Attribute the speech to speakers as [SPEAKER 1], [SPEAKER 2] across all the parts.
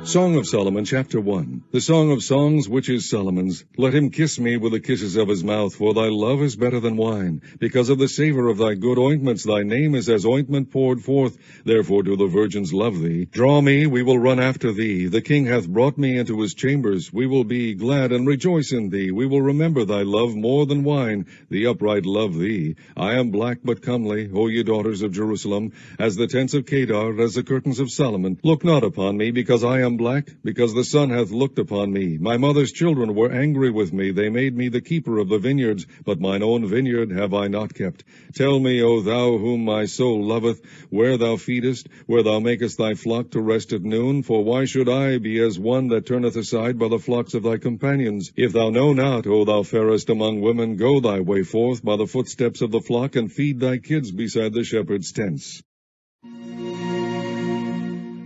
[SPEAKER 1] Song of Solomon, chapter 1. The Song of Songs, which is Solomon's. Let him kiss me with the kisses of his mouth, for thy love is better than wine. Because of the savor of thy good ointments, thy name is as ointment poured forth. Therefore do the virgins love thee. Draw me, we will run after thee. The king hath brought me into his chambers. We will be glad and rejoice in thee. We will remember thy love more than wine. The upright love thee. I am black but comely, O ye daughters of Jerusalem, as the tents of Kedar, as the curtains of Solomon. Look not upon me, because I am black, because the sun hath looked upon me. My mother's children were angry with me. They made me the keeper of the vineyards, but mine own vineyard have I not kept. Tell me, O thou whom my soul loveth, where thou feedest, where thou makest thy flock to rest at noon. For why should I be as one that turneth aside by the flocks of thy companions? If thou know not, O thou fairest among women, go thy way forth by the footsteps of the flock, and feed thy kids beside the shepherd's tents.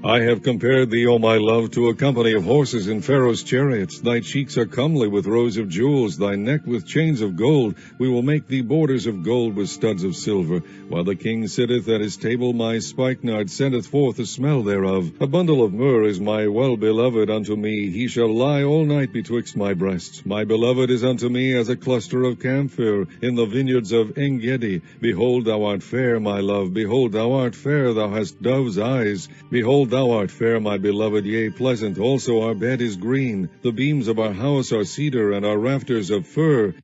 [SPEAKER 1] I have compared thee, O my love, to a company of horses in Pharaoh's chariots. Thy cheeks are comely with rows of jewels, thy neck with chains of gold. We will make thee borders of gold with studs of silver. While the king sitteth at his table, my spikenard sendeth forth the smell thereof. A bundle of myrrh is my well-beloved unto me. He shall lie all night betwixt my breasts. My beloved is unto me as a cluster of camphor in the vineyards of En-gedi. Behold, thou art fair, my love. Behold, thou art fair. Thou hast dove's eyes. Behold, thou art fair, my beloved, yea, pleasant. Also our bed is green. The beams of our house are cedar, and our rafters of fir.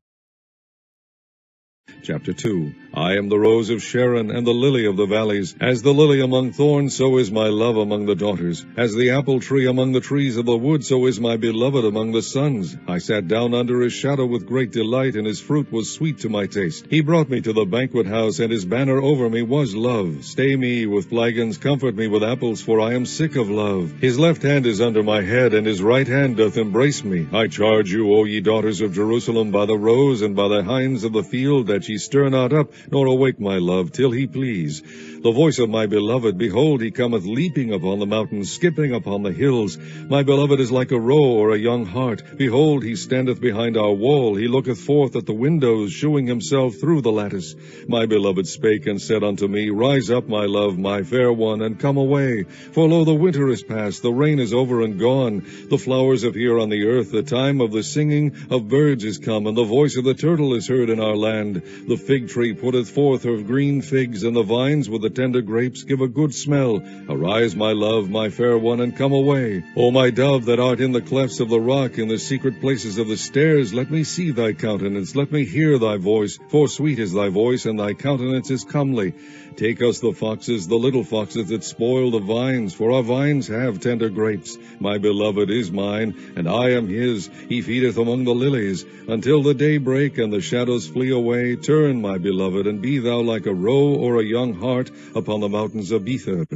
[SPEAKER 1] Chapter 2. I am the rose of Sharon, and the lily of the valleys. As the lily among thorns, so is my love among the daughters. As the apple tree among the trees of the wood, so is my beloved among the sons. I sat down under his shadow with great delight, and his fruit was sweet to my taste. He brought me to the banquet house, and his banner over me was love. Stay me with flagons, comfort me with apples, for I am sick of love. His left hand is under my head, and his right hand doth embrace me. I charge you, O ye daughters of Jerusalem, by the roes and by the hinds of the field, that ye stir not up, nor awake my love, till he please. The voice of my beloved, behold, he cometh leaping upon the mountains, skipping upon the hills. My beloved is like a roe or a young hart. Behold, he standeth behind our wall. He looketh forth at the windows, shewing himself through the lattice. My beloved spake and said unto me, Rise up, my love, my fair one, and come away. For lo, the winter is past, the rain is over and gone. The flowers appear on the earth. The time of the singing of birds is come, and the voice of the turtle is heard in our land. The fig tree putteth forth her green figs, and the vines with the tender grapes give a good smell. Arise, my love, my fair one, and come away. O my dove, that art in the clefts of the rock, in the secret places of the stairs, let me see thy countenance, let me hear thy voice. For sweet is thy voice, and thy countenance is comely. Take us the foxes, the little foxes that spoil the vines, for our vines have tender grapes. My beloved is mine, and I am his. He feedeth among the lilies. Until the day break, and the shadows flee away, turn, my beloved, and be thou like a roe or a young hart upon the mountains of Bether.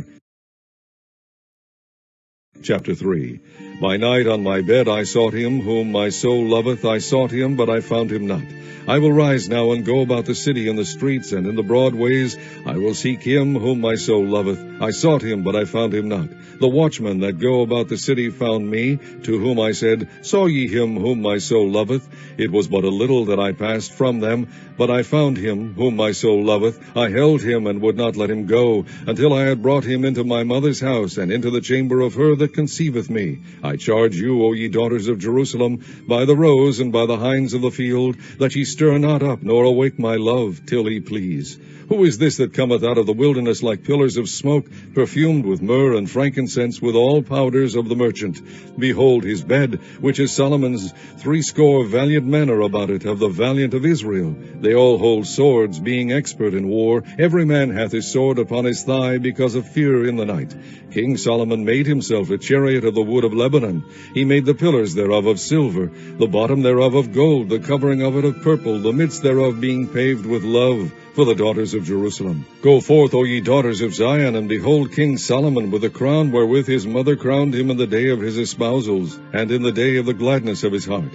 [SPEAKER 1] Chapter 3. By night on my bed I sought him, whom my soul loveth. I sought him, but I found him not. I will rise now and go about the city in the streets, and in the broad ways. I will seek him, whom my soul loveth. I sought him, but I found him not. The watchmen that go about the city found me, to whom I said, Saw ye him, whom my soul loveth? It was but a little that I passed from them, but I found him, whom my soul loveth. I held him, and would not let him go, until I had brought him into my mother's house, and into the chamber of her that conceiveth me. I charge you, O ye daughters of Jerusalem, by the roes and by the hinds of the field, that ye stir not up, nor awake my love, till he please. Who is this that cometh out of the wilderness like pillars of smoke, perfumed with myrrh and frankincense, with all powders of the merchant? Behold his bed, which is Solomon's. 80 valiant men are about it, of the valiant of Israel. They all hold swords, being expert in war. Every man hath his sword upon his thigh, because of fear in the night. King Solomon made himself a chariot of the wood of Lebanon. He made the pillars thereof of silver, the bottom thereof of gold, the covering of it of purple, the midst thereof being paved with love, for the daughters of Jerusalem. Go forth, O ye daughters of Zion, and behold King Solomon with the crown wherewith his mother crowned him in the day of his espousals, and in the day of the gladness of his heart.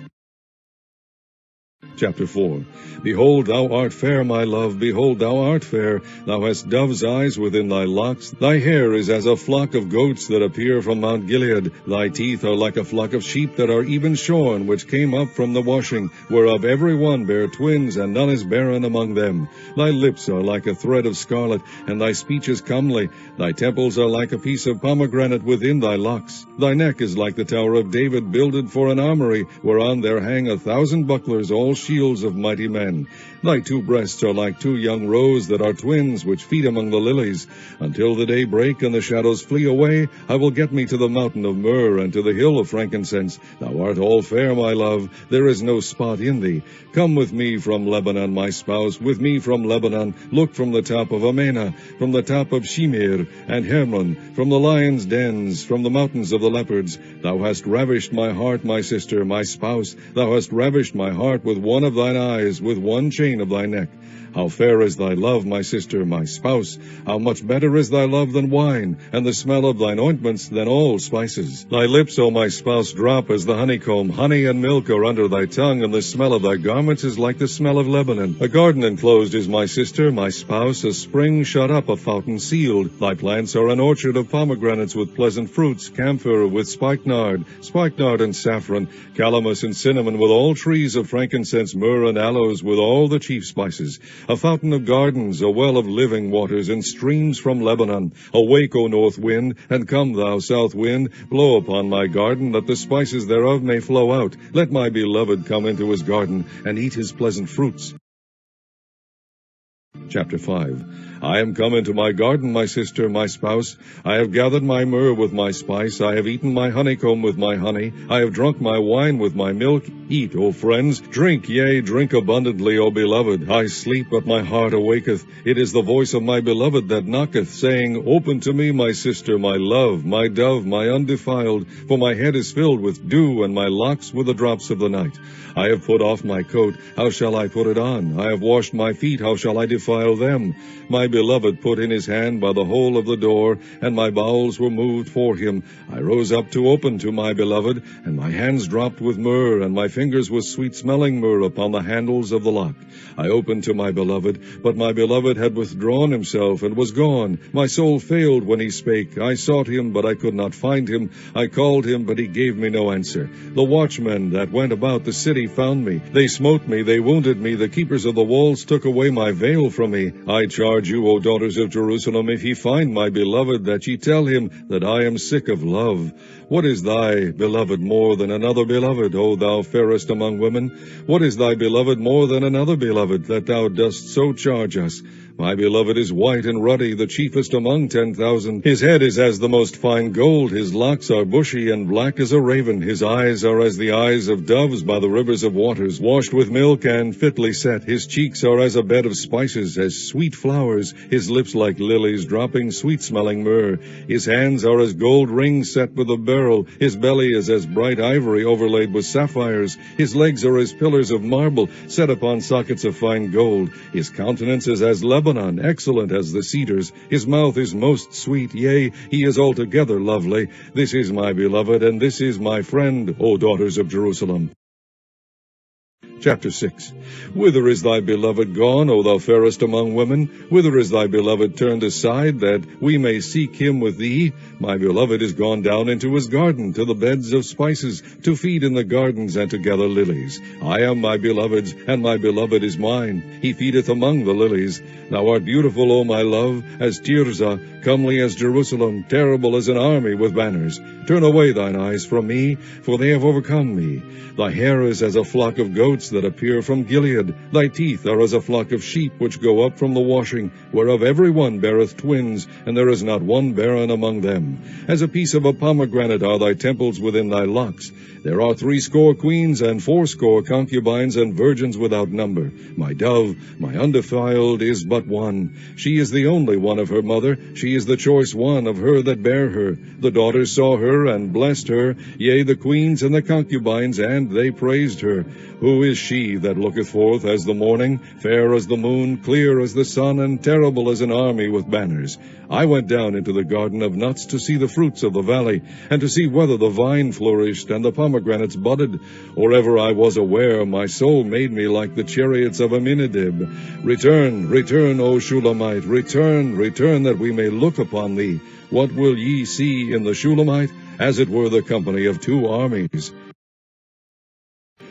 [SPEAKER 1] Chapter 4. Behold, thou art fair, my love, behold, thou art fair. Thou hast dove's eyes within thy locks. Thy hair is as a flock of goats that appear from Mount Gilead. Thy teeth are like a flock of sheep that are even shorn, which came up from the washing, whereof every one bare twins, and none is barren among them. Thy lips are like a thread of scarlet, and thy speech is comely. Thy temples are like a piece of pomegranate within thy locks. Thy neck is like the tower of David, builded for an armory, whereon there hang 1,000 bucklers, all shields of mighty men. Thy two breasts are like two young roes that are twins, which feed among the lilies. Until the day break and the shadows flee away, I will get me to the mountain of myrrh and to the hill of frankincense. Thou art all fair, my love, there is no spot in thee. Come with me from Lebanon, my spouse, with me from Lebanon. Look from the top of Amana, from the top of Shimir and Hermon, from the lions' dens, from the mountains of the leopards. Thou hast ravished my heart, my sister, my spouse. Thou hast ravished my heart with one of thine eyes, with one chain of thy neck. How fair is thy love, my sister, my spouse! How much better is thy love than wine, and the smell of thine ointments than all spices. Thy lips, O my spouse, drop as the honeycomb. Honey and milk are under thy tongue, and the smell of thy garments is like the smell of Lebanon. A garden enclosed is my sister, my spouse, a spring shut up, a fountain sealed. Thy plants are an orchard of pomegranates with pleasant fruits, camphor with spikenard and saffron, calamus and cinnamon, with all trees of frankincense, myrrh and aloes, with all the chief spices. A fountain of gardens, a well of living waters, and streams from Lebanon. Awake, O north wind, and come, thou south wind. Blow upon my garden, that the spices thereof may flow out. Let my beloved come into his garden, and eat his pleasant fruits. Chapter 5. I am come into my garden, my sister, my spouse. I have gathered my myrrh with my spice. I have eaten my honeycomb with my honey. I have drunk my wine with my milk. Eat, O friends. Drink, yea, drink abundantly, O beloved. I sleep, but my heart awaketh. It is the voice of my beloved that knocketh, saying, Open to me, my sister, my love, my dove, my undefiled. For my head is filled with dew, and my locks with the drops of the night. I have put off my coat. How shall I put it on? I have washed my feet. How shall I defile them? My beloved put in his hand by the hole of the door, and my bowels were moved for him. I rose up to open to my beloved, and my hands dropped with myrrh, and my fingers with sweet-smelling myrrh upon the handles of the lock. I opened to my beloved, but my beloved had withdrawn himself, and was gone. My soul failed when he spake. I sought him, but I could not find him. I called him, but he gave me no answer. The watchmen that went about the city found me. They smote me, they wounded me. The keepers of the walls took away my veil from me. I charge you, O daughters of Jerusalem, if ye find my beloved, that ye tell him that I am sick of love. What is thy beloved more than another beloved, O thou fairest among women? What is thy beloved more than another beloved, that thou dost so charge us? My beloved is white and ruddy, the chiefest among 10,000. His head is as the most fine gold, his locks are bushy and black as a raven. His eyes are as the eyes of doves by the rivers of waters, washed with milk and fitly set. His cheeks are as a bed of spices, as sweet flowers. His lips like lilies, dropping sweet-smelling myrrh. His hands are as gold rings set with a beryl. His belly is as bright ivory overlaid with sapphires. His legs are as pillars of marble, set upon sockets of fine gold. His countenance is as Lebanon, excellent as the cedars. His mouth is most sweet, yea, he is altogether lovely. This is my beloved, and this is my friend, O daughters of Jerusalem. Chapter 6. Whither is thy beloved gone, O thou fairest among women? Whither is thy beloved turned aside, that we may seek him with thee? My beloved is gone down into his garden, to the beds of spices, to feed in the gardens and to gather lilies. I am my beloved's, and my beloved is mine. He feedeth among the lilies. Thou art beautiful, O my love, as Tirzah, comely as Jerusalem, terrible as an army with banners. Turn away thine eyes from me, for they have overcome me. Thy hair is as a flock of goats that appear from Gilead. Thy teeth are as a flock of sheep which go up from the washing, whereof every one beareth twins, and there is not one barren among them. As a piece of a pomegranate are thy temples within thy locks. There are 80 queens and 80 concubines and virgins without number. My dove, my undefiled, is but one. She is the only one of her mother. She is the choice one of her that bare her. The daughters saw her her and blessed her, yea, the queens and the concubines, and they praised her. Who is she that looketh forth as the morning, fair as the moon, clear as the sun, and terrible as an army with banners? I went down into the garden of nuts to see the fruits of the valley, and to see whether the vine flourished, and the pomegranates budded. Or ever I was aware, my soul made me like the chariots of Aminadab. Return, return, O Shulamite, return, return, that we may look upon thee. What will ye see in the Shulamite? As it were the company of two armies.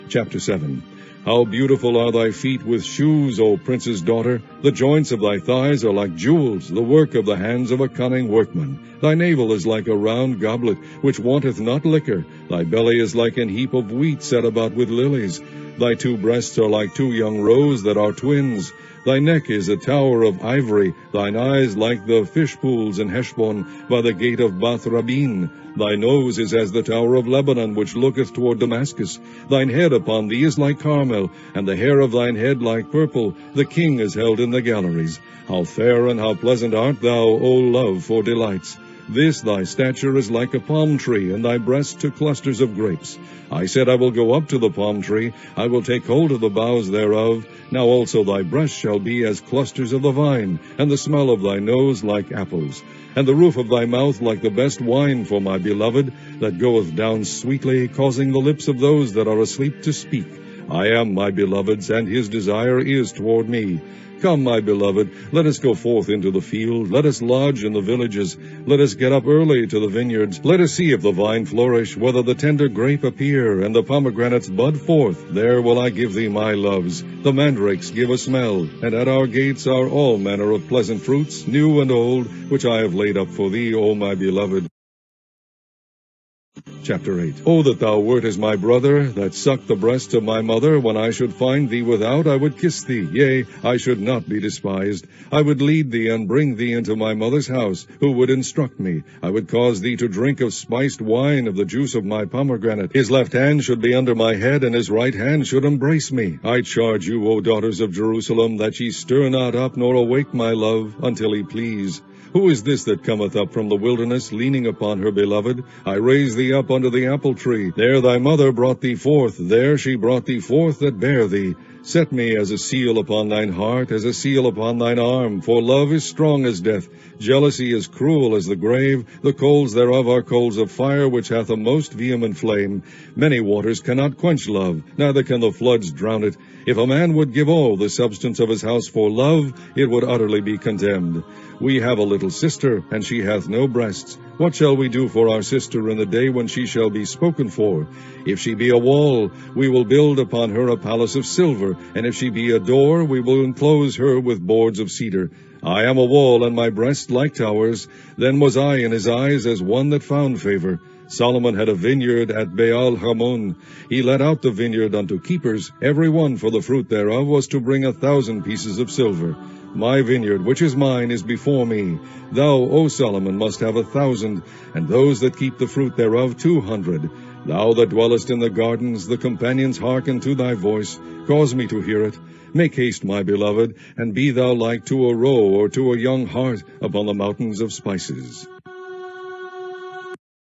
[SPEAKER 1] Chapter 7. How beautiful are thy feet with shoes, O prince's daughter! The joints of thy thighs are like jewels, the work of the hands of a cunning workman. Thy navel is like a round goblet, which wanteth not liquor. Thy belly is like an heap of wheat set about with lilies. Thy two breasts are like two young roes that are twins. Thy neck is a tower of ivory, thine eyes like the fish pools in Heshbon, by the gate of Bath Rabin. Thy nose is as the tower of Lebanon, which looketh toward Damascus. Thine head upon thee is like Carmel, and the hair of thine head like purple. The king is held in the galleries. How fair and how pleasant art thou, O love, for delights! This thy stature is like a palm tree, and thy breasts to clusters of grapes. I said, I will go up to the palm tree, I will take hold of the boughs thereof. Now also thy breasts shall be as clusters of the vine, and the smell of thy nose like apples, and the roof of thy mouth like the best wine for my beloved, that goeth down sweetly, causing the lips of those that are asleep to speak. I am my beloved's, and his desire is toward me. Come, my beloved, let us go forth into the field, let us lodge in the villages, let us get up early to the vineyards, let us see if the vine flourish, whether the tender grape appear, and the pomegranates bud forth. There will I give thee my loves. The mandrakes give a smell, and at our gates are all manner of pleasant fruits, new and old, which I have laid up for thee, O my beloved. Chapter 8. O that thou wert as my brother, that sucked the breast of my mother. When I should find thee without, I would kiss thee. Yea, I should not be despised. I would lead thee and bring thee into my mother's house, who would instruct me. I would cause thee to drink of spiced wine, of the juice of my pomegranate. His left hand should be under my head, and his right hand should embrace me. I charge you, O daughters of Jerusalem, that ye stir not up, nor awake my love, until he please. Who is this that cometh up from the wilderness, leaning upon her beloved? I raise thee up under the apple tree. There thy mother brought thee forth, there she brought thee forth that bare thee. Set me as a seal upon thine heart, as a seal upon thine arm. For love is strong as death, jealousy is cruel as the grave. The coals thereof are coals of fire, which hath a most vehement flame. Many waters cannot quench love, neither can the floods drown it. If a man would give all the substance of his house for love, it would utterly be contemned. We have a little sister, and she hath no breasts. What shall we do for our sister in the day when she shall be spoken for? If she be a wall, we will build upon her a palace of silver, and if she be a door, we will enclose her with boards of cedar. I am a wall, and my breast like towers. Then was I in his eyes as one that found favor. Solomon had a vineyard at Baal Hamon. He let out the vineyard unto keepers. Every one for the fruit thereof was to bring 1,000 pieces of silver. My vineyard, which is mine, is before me. Thou, O Solomon, must have 1,000, and those that keep the fruit thereof 200. Thou that dwellest in the gardens, the companions hearken to thy voice. Cause me to hear it. Make haste, my beloved, and be thou like to a roe or to a young hart upon the mountains of spices.